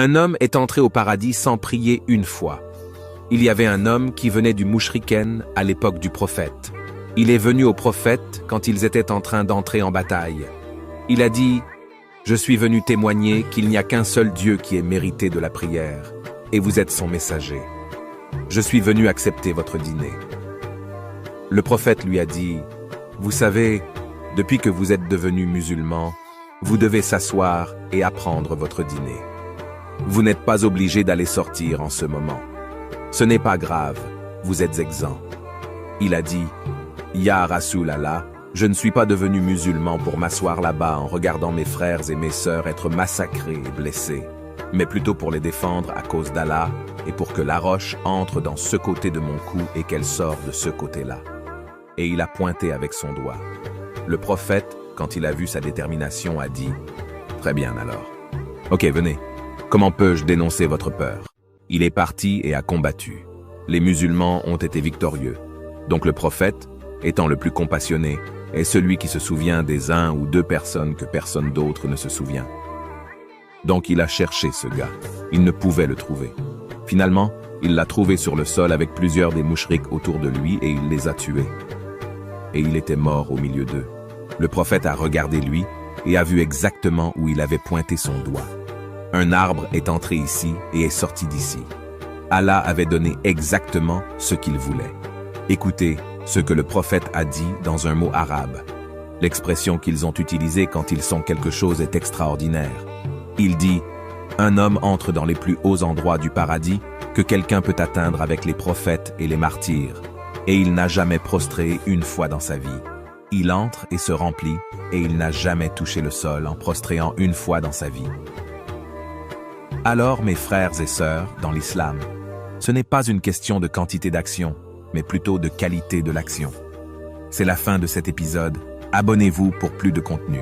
Un homme est entré au paradis sans prier une fois. Il y avait un homme qui venait du Mouchriken à l'époque du prophète. Il est venu au prophète quand ils étaient en train d'entrer en bataille. Il a dit « Je suis venu témoigner qu'il n'y a qu'un seul Dieu qui est mérité de la prière, et vous êtes son messager. Je suis venu accepter votre dîner. » Le prophète lui a dit « Vous savez, depuis que vous êtes devenu musulman, vous devez s'asseoir et apprendre votre dîner. Vous n'êtes pas obligé d'aller sortir en ce moment. Ce n'est pas grave, vous êtes exempt. » Il a dit « Ya Rasoul Allah, je ne suis pas devenu musulman pour m'asseoir là-bas en regardant mes frères et mes sœurs être massacrés et blessés, mais plutôt pour les défendre à cause d'Allah et pour que la roche entre dans ce côté de mon cou et qu'elle sorte de ce côté-là. » Et il a pointé avec son doigt. Le prophète, quand il a vu sa détermination, a dit « Très bien alors. Ok, venez. Comment peux-je dénoncer votre peur ?» Il est parti et a combattu. Les musulmans ont été victorieux. Donc le prophète, étant le plus compassionné, est celui qui se souvient des 1 ou 2 personnes que personne d'autre ne se souvient. Donc il a cherché ce gars. Il ne pouvait le trouver. Finalement, il l'a trouvé sur le sol avec plusieurs des mouchriks autour de lui et il les a tués. Et il était mort au milieu d'eux. Le prophète a regardé lui et a vu exactement où il avait pointé son doigt. Un arbre est entré ici et est sorti d'ici. Allah avait donné exactement ce qu'il voulait. Écoutez ce que le prophète a dit dans un mot arabe. L'expression qu'ils ont utilisée quand ils sont quelque chose est extraordinaire. Il dit « Un homme entre dans les plus hauts endroits du paradis que quelqu'un peut atteindre avec les prophètes et les martyrs, et il n'a jamais prostré une fois dans sa vie. Il entre et se remplit, et il n'a jamais touché le sol en prostréant une fois dans sa vie. » Alors, mes frères et sœurs, dans l'islam, ce n'est pas une question de quantité d'action, mais plutôt de qualité de l'action. C'est la fin de cet épisode. Abonnez-vous pour plus de contenu.